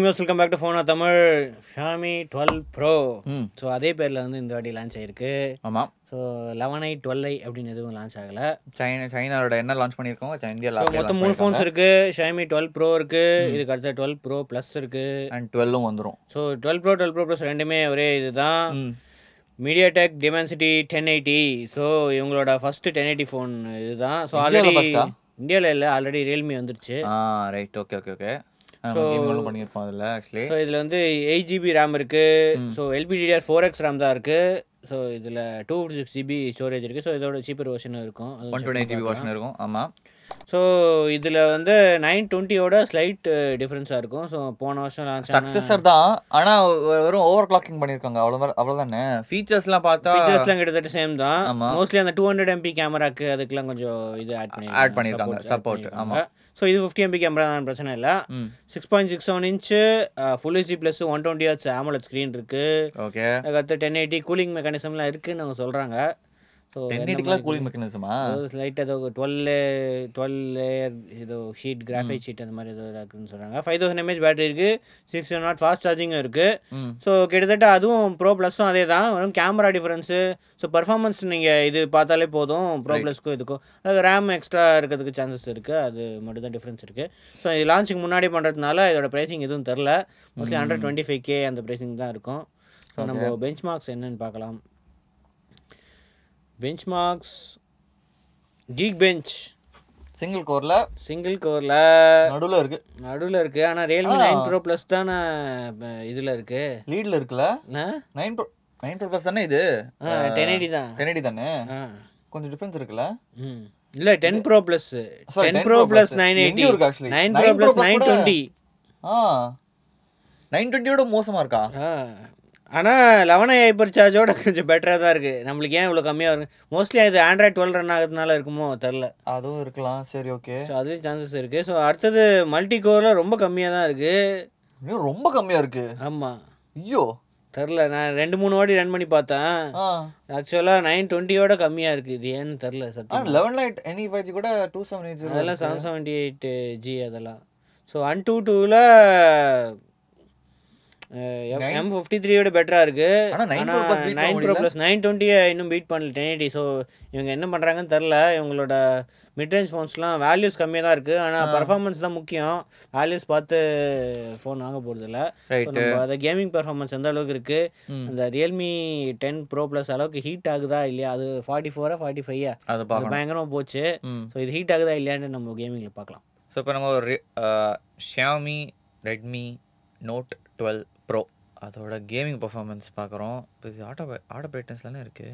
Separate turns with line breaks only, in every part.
Viewers welcome back to phone Tamil. Xiaomi 12 Pro. So அதே பேரில் வந்து இந்த வாட்டி லான்ச் ஆயிருக்கு.
ஆமாம்.
ஸோ 11i 12i அப்படின்னு எதுவும் லான்ச் ஆகலை.
சைனாவோட என்ன லான்ச் பண்ணியிருக்கோம் இந்தியாவில்
மொத்தம் 3 ஃபோன்ஸ் இருக்கு. Xiaomi 12 Pro இருக்கு, இதுக்கு அடுத்த 12 Pro Plus இருக்கு,
அண்ட் 12ம் வந்துடும்.
ஸோ 12 Pro 12 Pro Plus ரெண்டுமே ஒரே இதுதான். MediaTek Dimensity 1080. ஸோ இவங்களோட ஃபர்ஸ்ட் 1080 ஃபோன் இதுதான். ஸோ ஆல்ரெடி இந்தியாவில் இல்லை, ஆல்ரெடி ரியல்மி வந்துருச்சு.
Right, okay okay okay.
So இதில் வந்து 8GB ரேம் இருக்குது. ஸோ LPDDR4X ரேம் தான் இருக்குது. ஸோ இதில் 256GB ஸ்டோரேஜ் இருக்குது. ஸோ இதோட சீப்பர் வெர்ஷனும் இருக்கும்,
128GB வெர்ஷன் இருக்கும். ஆமாம்.
ஸோ இதில் வந்து 920யோட ஸ்லைட் டிஃப்ரென்ஸாக இருக்கும். ஸோ போன வருஷம் லான்ச்
சக்ஸஸர் தான், ஆனால் வெறும் ஓவர் கிளாக்கிங் பண்ணியிருக்காங்க, அவ்வளோதானே. ஃபீச்சர்ஸ்லாம்
கிட்டத்தட்ட சேம் தான். மோஸ்ட்லி அந்த 200MP கேமராக்கு அதுக்கெல்லாம் கொஞ்சம் இது ஆட் பண்ணியிருக்காங்க, சப்போர்ட். ஆமாம். ஸோ இது 50MP கேமரா தான், பிரச்சனை இல்லை. 6.67 inch full HD plus 120Hz AMOLED screen இருக்குது.
ஓகே.
அதுக்கடுத்து 1080 கூலிங் மெக்கானிசம்லாம் இருக்குன்னு அவங்க சொல்கிறாங்க. ஸோ
1080க்குலாம் கூலிங் மெக்கானிசமா?
லைட் ஏதோ 12 லேயர் ஏதோ ஷீட், கிராஃபைட் ஷீட் அந்த மாதிரி ஏதோ இருக்குன்னு சொல்கிறாங்க. 5000 mAh பேட்டரி இருக்குது, 60 வாட் ஃபாஸ்ட் சார்ஜிங்கும் இருக்குது. ஸோ கிட்டத்தட்ட அதுவும் ப்ரோ ப்ளஸும் அதே தான், வெறும் கேமரா டிஃப்ரென்ஸு. ஸோ பர்ஃபார்மன்ஸ் நீங்கள் இது பார்த்தாலே போதும், ப்ரோ ப்ளஸ்க்கும் இதுக்கும். அது ரேம் எக்ஸ்ட்ரா இருக்கிறதுக்கு சான்சஸ் இருக்குது, அது மட்டும் தான் டிஃப்ரென்ஸ் இருக்குது. ஸோ இது லான்ச்சுக்கு முன்னாடி பண்ணுறதுனால இதோட ப்ரைஸிங் எதுவும் தெரில. மோஸ்ட்லி 125K அந்த ப்ரைஸிங் தான் இருக்கும். ஸோ நம்ம பெஞ்ச் மார்க்ஸ் என்னன்னு பார்க்கலாம். பெஞ்ச்மார்க்ஸ் Geekbench
சிங்கிள் கோரில்
நடுவில் இருக்குது. ஆனால் Realme 9 Pro Plus தானே இதில் இருக்குது,
லீடில் இருக்குல்ல. 9 Pro Plus தானே இது,
1080 தான்.
1080 தானே, கொஞ்சம் டிஃபரன்ஸ் இருக்குல்ல.
இல்லை 10 Pro Plus 10 Pro Plus 980, 9 Pro Plus 920.
920யோட மோசமாக இருக்கா?
ஆனால் 11i ஹைப்பர் சார்ஜோட கொஞ்சம் பெட்டராக தான் இருக்குது. நம்மளுக்கு ஏன் இவ்வளோ கம்மியாக இருக்குது? மோஸ்ட்லி அது Android 12 ரன் ஆகுறதுனால இருக்குமோ தெரில.
அதுவும் இருக்கலாம். சரி, ஓகே.
ஸோ அதுலேயும் சான்சஸ் இருக்குது. ஸோ அடுத்தது மல்டி கோரில் ரொம்ப கம்மியாக தான் இருக்குது.
ரொம்ப கம்மியாக இருக்குது.
ஆமாம்.
ஐயோ,
தெரில, நான் 2-3 வாட்டி ரன் பண்ணி பார்த்தேன். ஆக்சுவலாக 920யோட கம்மியாக இருக்குது. இது ஏன்னு தெரில சத்தியம்.
11i கூட 278
அதெல்லாம் 778G அதெல்லாம். ஸோ Antutuல M53யோட பெட்டராக இருக்குது. ஆனால் 9 Pro Plus 920 இன்னும் பீட் பண்ணல 1080. ஸோ இவங்க என்ன பண்ணுறாங்கன்னு தெரில. இவங்களோட மிட்ரேஞ்ச் ஃபோன்ஸ்லாம் வேல்யூஸ் கம்மியாக தான் இருக்குது, ஆனால் பர்ஃபார்மன்ஸ் தான் முக்கியம். வேல்யூஸ் பார்த்து ஃபோன் வாங்க போகிறதில்ல. அதை கேமிங் பர்ஃபார்மன்ஸ் எந்த அளவுக்கு இருக்குது, அந்த Realme 10 Pro Plus அளவுக்கு ஹீட் ஆகுதா இல்லையா, அது 44 45 அது பயங்கரமாக போச்சு. ஸோ இது ஹீட் ஆகுதா இல்லையான்னு நம்ம கேமிங்கில் பார்க்கலாம்.
ஸோ இப்போ நம்ம ஒரு Xiaomi Redmi Note 12 Pro அதோட கேமிங் பர்ஃபார்மன்ஸ் பார்க்குறோம். இப்போ இது ஆட்டோ பிரைட்னஸ்லாம் இருக்குது,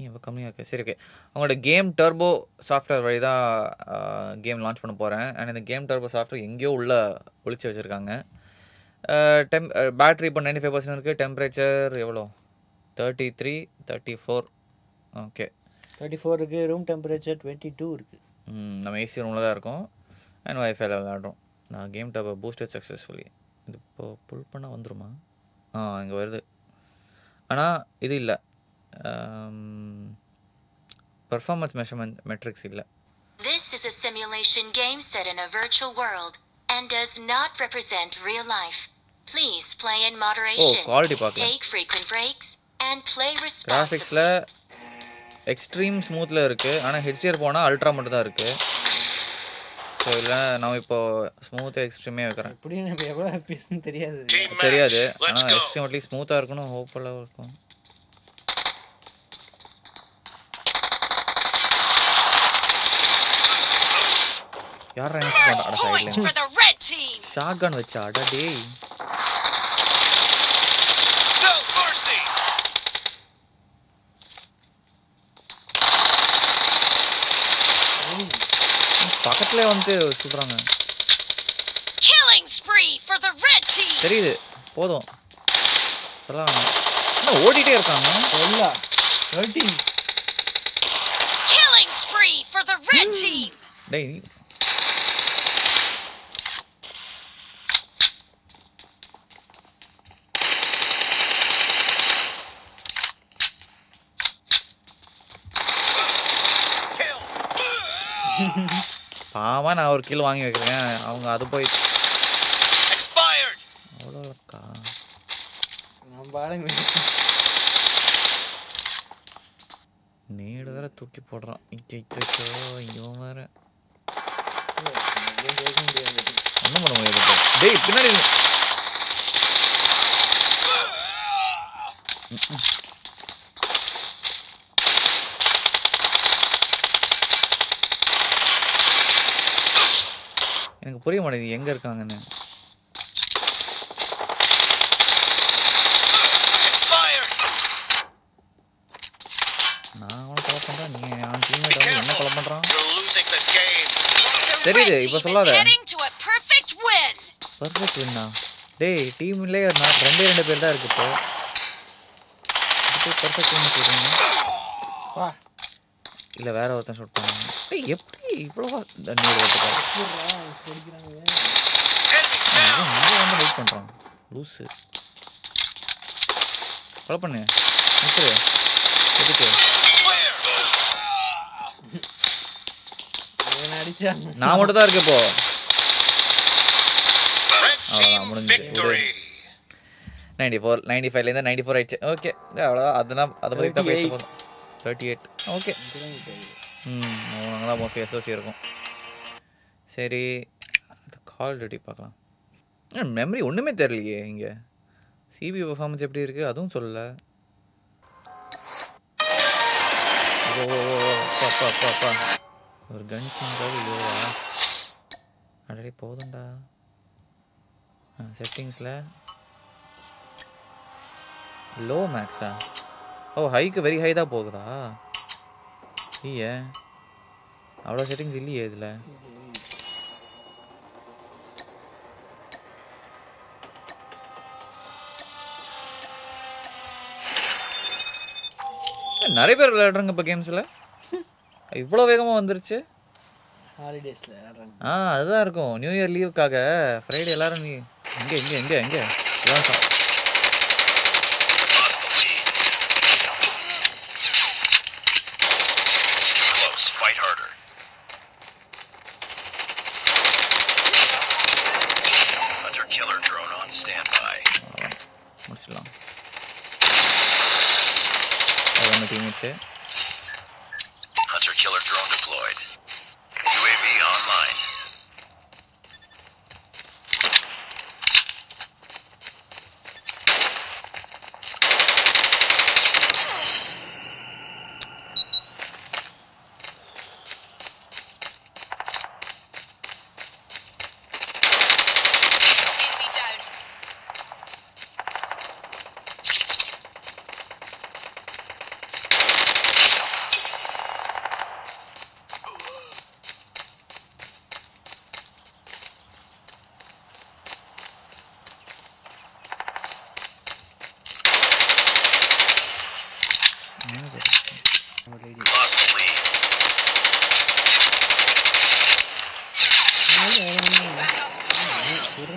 இப்போ கம்மியாக இருக்குது. சரி, ஓகே. அவங்களோட கேம் டர்போ சாஃப்ட்வேர் வழி தான் கேம் லான்ச் பண்ண போகிறேன். அண்ட் இந்த கேம் டர்போ சாஃப்ட்வேர் எங்கேயோ உள்ளே ஒழிச்சு வச்சுருக்காங்க. பேட்ரி இப்போ 95% இருக்குது. டெம்பரேச்சர் எவ்வளோ? 33 34. ஓகே,
34 இருக்குது. ரூம் டெம்பரேச்சர் 22 இருக்குது.
நம்ம ஏசி ரூமில் தான் இருக்கோம். அண்ட் வைஃபைல விளையாடுறோம். நான் கேம் டர்போ பூஸ்டட் சக்ஸஸ்ஃபுல்லி. இது இப்போ புல் பண்ணால் வந்துருமா? இங்கே வருது, ஆனால் இது இல்லை. பர்ஃபார்மன்ஸ் மெஷர்மெண்ட் மெட்ரிக்ஸ் இல்லை.
This is a simulation game set in a virtual world and does not represent real life. Please play in moderation.
Quality பார்க்கலாம்.
Take frequent breaks and play responsibly.
கிராஃபிக்ஸில் எக்ஸ்ட்ரீம் ஸ்மூத்தில் இருக்குது, ஆனால் HDR போனால் ultra மட்டும் தான் இருக்குது. ஸோ இல்லை, நான் இப்போ ஸ்மூத் எக்ஸ்ட்ரீமே வைக்கிறேன்.
இப்படி நம்ம எவ்வளோ ஹாப்பியஸ்ன்னு தெரியாது,
ஆனால் எக்ஸ்ட்ரீம் அட்லீஸ்ட் ஸ்மூத்தாக இருக்கணும், ஹோப்ஃபுல்லாக இருக்கும். யாரா ஷாட் கன் வச்சா? அடா டேய், பக்கத்துல வந்து சுடுறாங்க. தெரியுது, போதும். ஓடிட்டே இருக்காங்க. டேய், பாவம், நான் ஒரு கில் வாங்கி வைக்கிறேன். அவங்க அது போய்
பாருங்க
நேடு வேற தூக்கி போடுறான். இவன் வேற ஒன்றும் பண்ண முடியாது. டேய் பின்னாடி எனக்கு புரிய மாட்டேங்குது எங்க இருக்காங்கன்னு. நான் அவனை கொலை பண்றேன், நீ அவன் டீம்மேட் வந்து என்ன கொலை பண்றான் தெரியுது. இப்ப சொல்லாத பர்ஃபெக்ட் வின்னா. டேய் டீம்லயே ரெண்டே பேர் தான் இருக்கு இப்போ. பர்ஃபெக்ட் வின் சொல்றீங்க இல்ல வேற ஒருத்தன் ஷூட் பண்ணாங்க. டேய் எப்படி இவ்வளவு நீர் ஓட்டுறான் வந்து வெயிட் பண்றான் லூசு. கொலை பண்ணு நிற்கிற எதுக்கு நான் மட்டும் தான் இருக்கேன் இப்போ. அவ்வளோதான் முடிஞ்சு. 94 95லேருந்து 94 ஆயிடுச்சு. ஓகே அவ்வளோதான். அதெல்லாம் அதை பற்றி தான் பேச போதும். 38 ஓகே. அங்கே தான் மோஸ்ட்லி எஸ்ஓசி இருக்கும். சரி கால் டியூட்டி பார்க்கலாம். மெமரி ஒன்றுமே தெரியலையே இங்கே. சிபி பர்ஃபார்மன்ஸ் எப்படி இருக்குது அதுவும் சொல்லலை. அப்பா ஒரு கன் கிங்காக யோவா ஆல்ரெடி போதும்டா. செட்டிங்ஸில் லோ மேக்ஸா? ஓ ஹைக்கு வெரி ஹை தான் போகுதா? இல்லையே அவ்வளோ செட்டிங்ஸ் இல்லையே இதில். நிறைய பேர் விளையாடுறாங்க இப்போ கேம்ஸில். இவ்வளோ வேகமாக வந்துருச்சு.
ஹாலிடேஸில்
அதுதான் இருக்கும். நியூ இயர் லீவுக்காக ஃப்ரைடே எல்லாரும் நீ எங்கே எங்கே எங்கே எங்கே முடிச்சிடலாம். அது டீமேட்ஸு.
Hunter killer drone deployed. UAV online.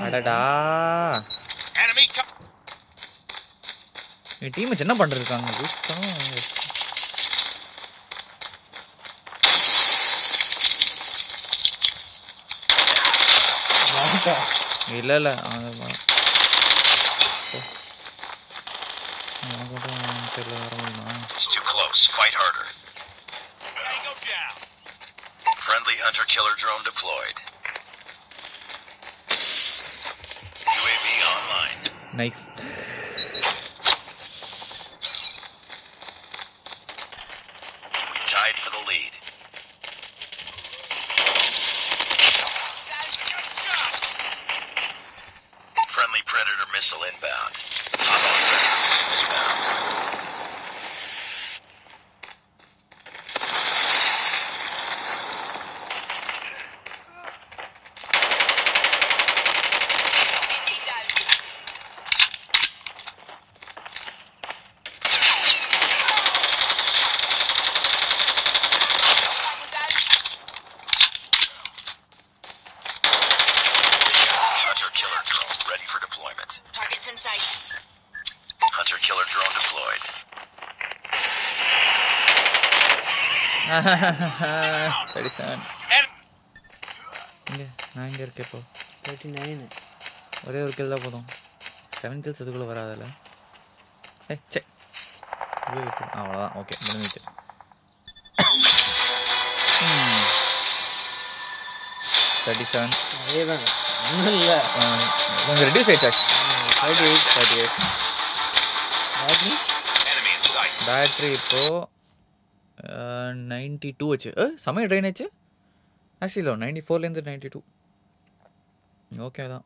அடடா என் டீம் என்ன பண்ணிருக்காங்க? இல்ல இல்ல
It's too close. Fight harder. Friendly hunter killer drone deployed. UAV online.
Knife.
We tied for the lead. Friendly predator missile inbound. Hostile predator missile inbound. Hunter killer drone ready for deployment.
Targets in sight.
Hunter killer drone deployed.
37. நான் இங்கே இருக்கேன் இப்போ.
39.
ஒரே ஒரு kill தான் போதும். 7 kills அதுக்குள்ளே வராதில்ல. சே அவ்வளோதான். ஓகே முடிஞ்சிச்சு. 37
அதேதான் ஒன்றும் இல்லை.
கொஞ்சம் ரெடியூஸ் ஆயிடுச்சு. 38
Enemy in sight.
பேட்ரி இப்போ 92 வச்சு செமைய ட்ரெயின் ஆச்சு. ஆக்சுவலி இல்லை 94லேருந்து 92. ஓகே தான்.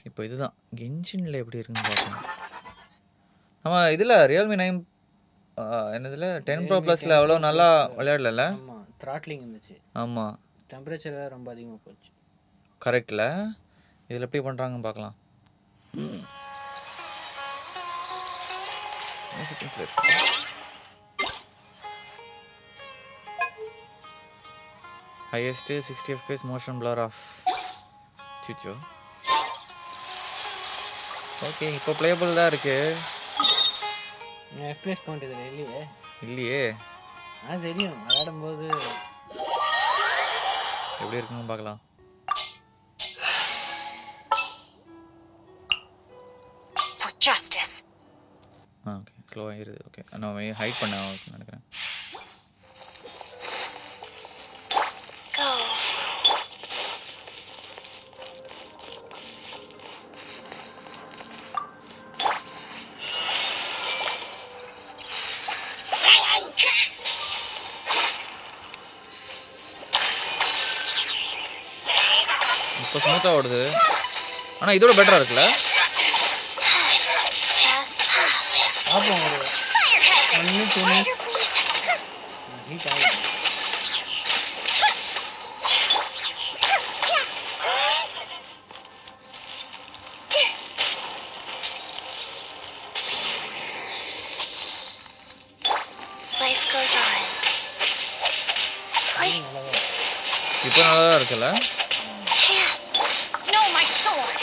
இப்போ இதுதான் கென்ஷினில் எப்படி இருக்குன்னு பார்க்கணும். நம்ம இதில் ரியல்மி 9 என்னதில் 10 Pro ப்ளஸில் அவ்வளோ நல்லா விளையாடல.
ஆமாம் த்ராட்லிங் இருந்துச்சு.
ஆமாம்
டெம்பரேச்சர் வேறு ரொம்ப அதிகமாக போச்சு.
கரெக்டில். இதில் எப்படி பண்ணுறாங்கன்னு பார்க்கலாம். Highest 60 FPS motion blur off. சுச்சோ ஓகே இப்போ பிளேபிள் தான் இருக்கு.
எஃப்பிஎஸ் கவுண்ட் இதில் இல்லையே.
இல்லையே.
தெரியும் விளையாடும்போது
எப்படி இருக்குன்னு பார்க்கலாம்.
For justice.
ஓகே ஸ்லோவாக ஆகிடுது. ஓகே நான் ஹைட் பண்ண நினைக்கிறேன்.
Go.
இப்போ ஸ்மூத்தாக ஓடுது. ஆனால் இதோட பெட்டராக இருக்குல்ல.
பார்ப்போம் ஒரு 1 2 ஹீட் ஆகிடும்.
Life goes on.
இப்போ நல்லா தான் இருக்குல்ல.
No, my sword.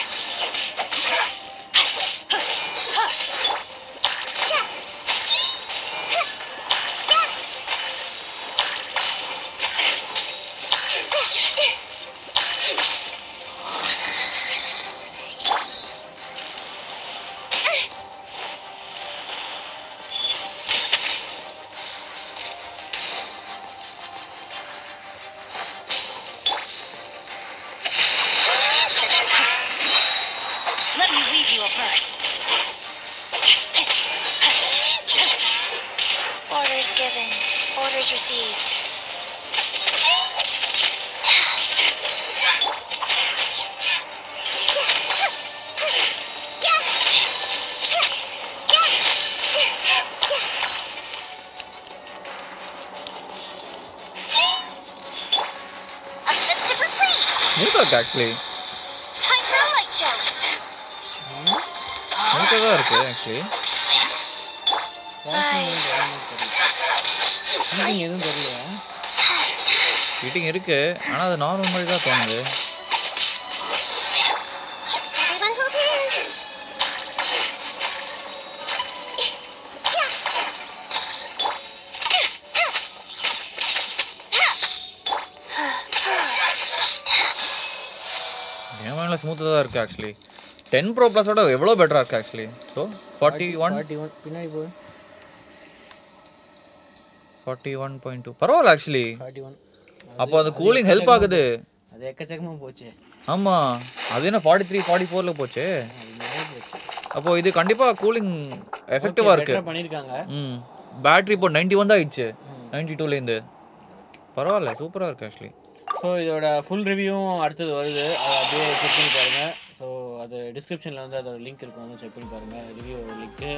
Let me leave you a verse. Orders given, orders received. A festive retreat.
ஸ்மூத்தாக இருக்கு actually.
Time for a light show.
ஸ்மூத்தாக தான் இருக்குது ஆக்சுவலி.
ஹீட்டிங் எதுவும் தெரியலையா?
ஹீட்டிங் இருக்குது ஆனால் அது நார்மல் மாதிரி தான் தோணுது.
Everyone hold hands.
கேமராவில் ஸ்மூத்தாக தான் இருக்குது ஆக்சுவலி. 10 Pro ப்ளஸோட எவ்வளோ பெட்டராக இருக்குது ஆக்சுவலி. ஸோ 41
பின்னாடி போய்
41.2 பரவாயில்ல ஆக்சுவலி.
41.
அப்போ அந்த கூலிங் ஹெல்ப் ஆகுது.
அது எக்கச்சக்கமாக போச்சு.
ஆமாம் அது என்ன 43 44ல் போச்சு.
அது நிறைய போச்சு.
அப்போ இது கண்டிப்பாக கூலிங் எஃபெக்டிவாக இருக்குது.
better பண்ணியிருக்காங்க.
பேட்ரி இப்போ 91 தான் ஆயிடுச்சு 92லேருந்து. பரவாயில்ல சூப்பராக இருக்குது ஆக்சுவலி.
ஸோ இதோட ஃபுல் ரிவ்யூவும் அடுத்தது வருது. அதை அப்படியே செக் பண்ணி பாருங்கள். ஸோ அது டிஸ்கிரிப்ஷனில் வந்து அதோட லிங்க் இருக்கும், வந்து செக் பண்ணி பாருங்கள். ரிவ்யூவோட லிங்க்கு,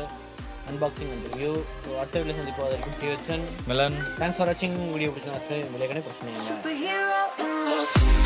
அன்பாக்சிங் அண்ட் ரிவ்யூ. ஸோ அடுத்த வீடியோ சந்திப்போம். அது வரைக்கும் டிவச்சன்
மிலன்.
தேங்க்ஸ் ஃபார் வாட்சிங். வீடியோ பிடிச்சா விலைக்கணே பிரச்சனை இல்லை.
Superhero in this.